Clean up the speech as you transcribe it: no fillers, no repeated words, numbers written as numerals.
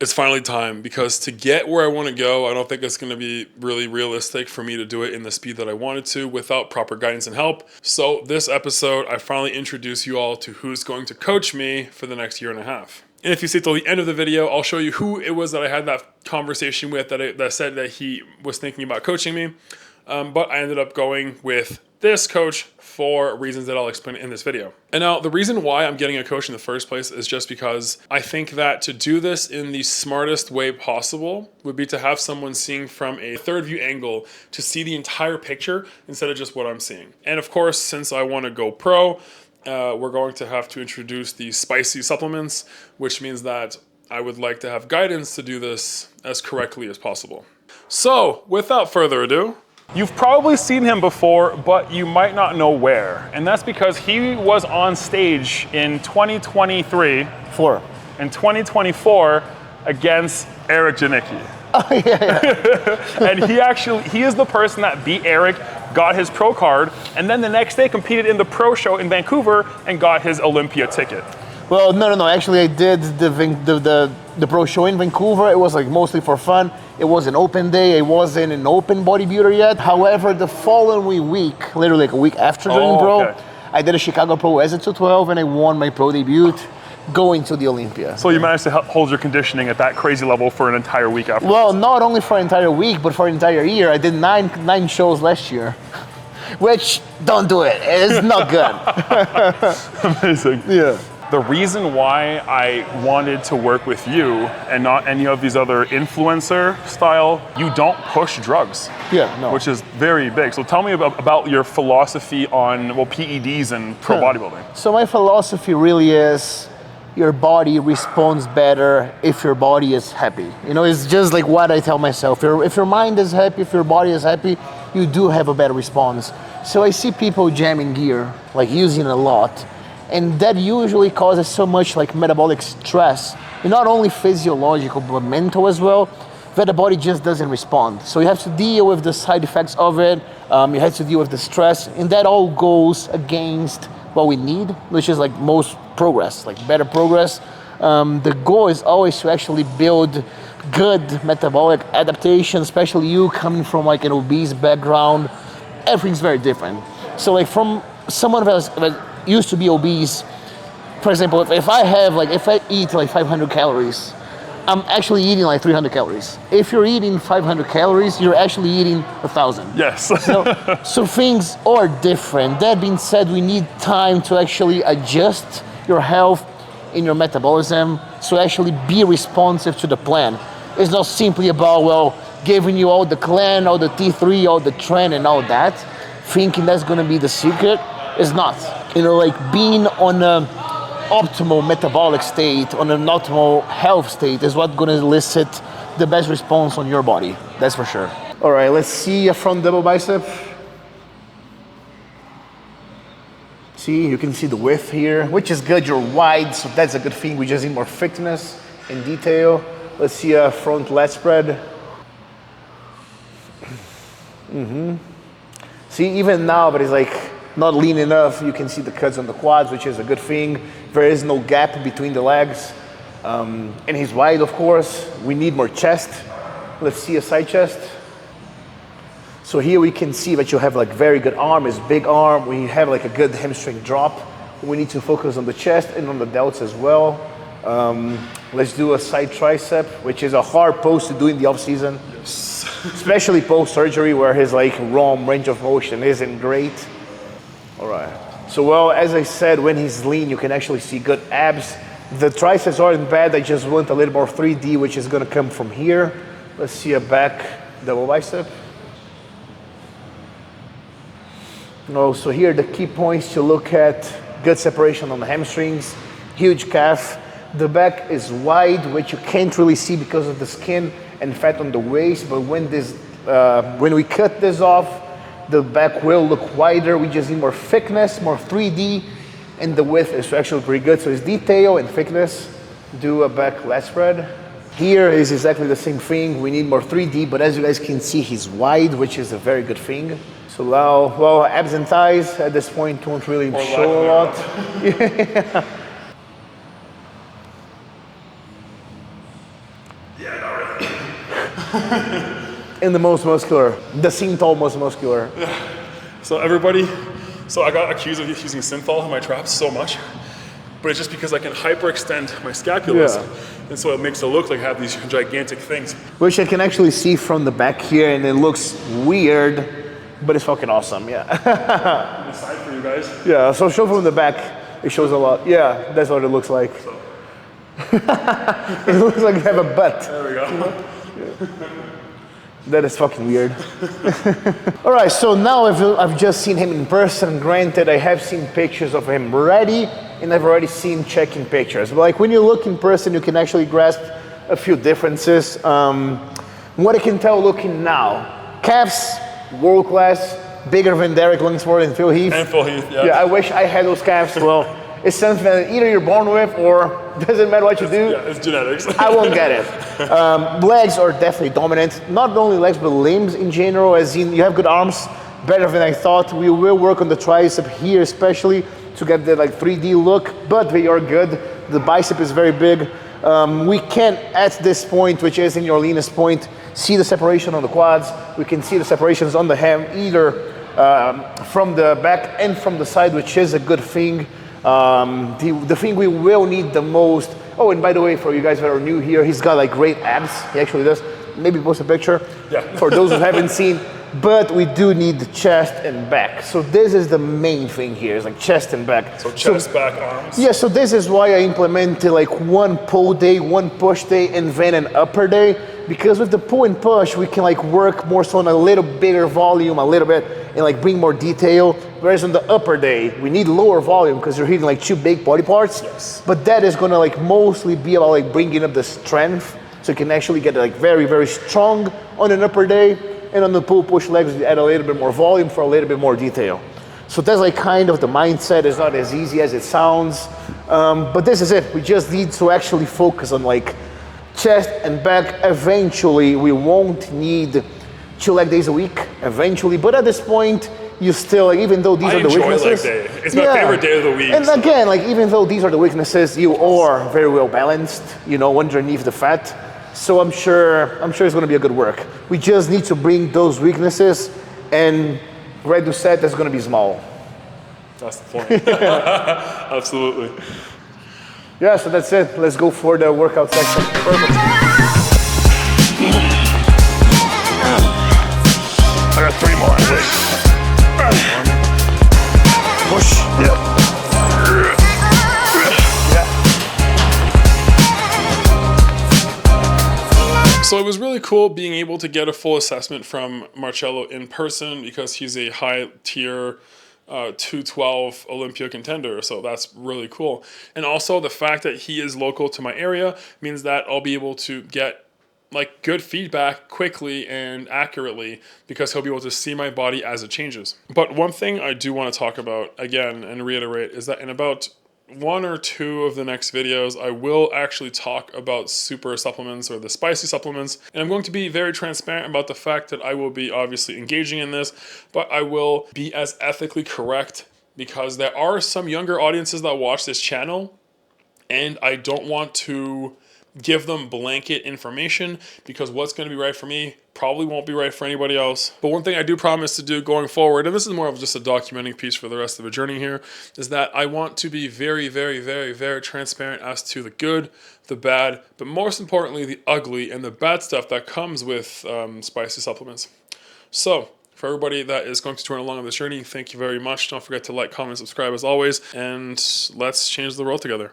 It's finally time, because to get where I want to go, I don't think it's going to be really realistic for me to do it in the speed that I wanted to without proper guidance and help. So this episode, I finally introduce you all to who's going to coach me for the next year and a half. And if you stay till the end of the video, I'll show you who it was that I had that conversation with that said that he was thinking about coaching me. But I ended up going with this coach for reasons that I'll explain in this video. And now the reason why I'm getting a coach in the first place is just because I think that to do this in the smartest way possible would be to have someone seeing from a third view angle to see the entire picture instead of just what I'm seeing. And of course, since I want to go pro, we're going to have to introduce the spicy supplements, which means that I would like to have guidance to do this as correctly as possible. So without further ado, you've probably seen him before, but you might not know where. And that's because he was on stage in 2023 and 2024 against Eric Janicki. Oh, yeah. And he is the person that beat Eric, got his pro card, and then the next day competed in the pro show in Vancouver and got his Olympia ticket. Well, no. Actually, I did the pro show in Vancouver. It was like mostly for fun. It was an open day. I wasn't an open bodybuilder yet. However, the following week, literally like a week after joining pro, I did a Chicago Pro as a 212, and I won my pro debut, going to the Olympia. So you managed to hold your conditioning at that crazy level for an entire week after? Well, not only for an entire week, but for an entire year. I did nine shows last year, which, don't do it. It's not good. Amazing. Yeah. The reason why I wanted to work with you and not any of these other influencer style, you don't push drugs. Yeah, no. Which is very big. So tell me about your philosophy on, well, PEDs and pro bodybuilding. So my philosophy really is your body responds better if your body is happy. You know, it's just like what I tell myself. If your mind is happy, if your body is happy, you do have a better response. So I see people jamming gear, like using a lot. And that usually causes so much like metabolic stress, and not only physiological, but mental as well, that the body just doesn't respond. So you have to deal with the side effects of it, you have to deal with the stress, and that all goes against what we need, which is like most progress, like better progress. The goal is always to actually build good metabolic adaptation, especially you coming from like an obese background. Everything's very different. So like from someone that used to be obese, for example, if I eat like 500 calories, I'm actually eating like 300 calories. If you're eating 500 calories, you're actually eating 1,000. Yes. So things are different. That being said, we need time to actually adjust your health and your metabolism to actually be responsive to the plan. It's not simply about, well, giving you all the clan, all the T3, all the trend and all that, thinking that's gonna be the secret. It's not. You know, like being on an optimal metabolic state, on an optimal health state is what's gonna elicit the best response on your body. That's for sure. All right, let's see a front double bicep. See, you can see the width here, which is good. You're wide, so that's a good thing. We just need more thickness and detail. Let's see a front lat spread. See, even now, but it's like not lean enough. You can see the cuts on the quads, which is a good thing. There is no gap between the legs. And he's wide, of course. We need more chest. Let's see a side chest. So here we can see that you have like very good arm, is big arm. We have like a good hamstring drop. We need to focus on the chest and on the delts as well. Let's do a side tricep, which is a hard pose to do in the off season. Yes. Especially post-surgery where his like ROM, range of motion, isn't great. All right. So well, as I said, when he's lean, you can actually see good abs. The triceps aren't bad. I just want a little more 3D, which is gonna come from here. Let's see a back double bicep. Oh, so here are the key points to look at. Good separation on the hamstrings, huge calf. The back is wide, which you can't really see because of the skin and fat on the waist, but when we cut this off, the back will look wider. We just need more thickness, more 3D, and the width is actually pretty good. So it's detail and thickness. Do a back lat spread. Here is exactly the same thing. We need more 3D, but as you guys can see, he's wide, which is a very good thing. So now, well, abs and thighs at this point won't really show a lot. Yeah. Yeah, not really. And the most muscular, the synthol most muscular. So everybody, so I got accused of using synthol in my traps so much, but it's just because I can hyperextend my scapulas, and so it makes it look like I have these gigantic things. Which I can actually see from the back here, and it looks weird, but it's fucking awesome, yeah. The side for you guys. Yeah, so show from the back, it shows a lot. Yeah, that's what it looks like. So. It looks like you have a butt. There we go. Yeah. That is fucking weird. All right, so now I've just seen him in person. Granted, I have seen pictures of him ready, and I've already seen check-in pictures. But like when you look in person, you can actually grasp a few differences. What I can tell looking now, calves, world class, bigger than Derek Lunsford and Phil Heath. And Phil Heath, yeah. Yeah, I wish I had those calves. Well, it's something that either you're born with or doesn't matter what you do. Yeah, it's genetics. I won't get it. Legs are definitely dominant. Not only legs, but limbs in general. As in, you have good arms, better than I thought. We will work on the tricep here, especially to get the like 3D look. But they are good. The bicep is very big. We can, at this point, which is in your leanest point, see the separation on the quads. We can see the separations on the ham, either from the back and from the side, which is a good thing. The thing we will need the most, oh, and by the way, for you guys that are new here, he's got like great abs. He actually does. Maybe post a picture. Yeah. For those who haven't seen. But we do need the chest and back. So this is the main thing here, is like chest and back. So chest, back, arms. Yeah, so this is why I implemented like one pull day, one push day, and then an upper day. Because with the pull and push, we can like work more so on a little bigger volume, a little bit, and like bring more detail. Whereas on the upper day, we need lower volume because you're hitting like two big body parts. Yes. But that is gonna like mostly be about like bringing up the strength. So you can actually get like very, very strong on an upper day. And on the pull push legs, we add a little bit more volume for a little bit more detail. So that's like kind of the mindset. It's not as easy as it sounds. But this is it. We just need to actually focus on like chest and back. Eventually, we won't need 2 leg days a week, eventually. But at this point, you still, like, even though these are the weaknesses. Leg day. It's my favorite day of the week. And again, like even though these are the weaknesses, you are very well balanced, you know, underneath the fat. So I'm sure it's going to be a good work. We just need to bring those weaknesses, and reduce set that's going to be small. That's the point. Absolutely. Yeah, so that's it. Let's go for the workout section. Perfect. I got 3 more, I think. Push. Yep. So it was really cool being able to get a full assessment from Marcello in person because he's a high tier 212 Olympia contender. So that's really cool. And also the fact that he is local to my area means that I'll be able to get like good feedback quickly and accurately because he'll be able to see my body as it changes. But one thing I do want to talk about again and reiterate is that in about 1 or 2 of the next videos, I will actually talk about super supplements or the spicy supplements. And I'm going to be very transparent about the fact that I will be obviously engaging in this, but I will be as ethically correct because there are some younger audiences that watch this channel and I don't want to give them blanket information because what's going to be right for me probably won't be right for anybody else. But one thing I do promise to do going forward, and this is more of just a documenting piece for the rest of the journey here, is that I want to be very, very, very, very transparent as to the good, the bad, but most importantly, the ugly and the bad stuff that comes with spicy supplements. So for everybody that is going to join along on this journey, thank you very much. Don't forget to like, comment, subscribe as always, and let's change the world together.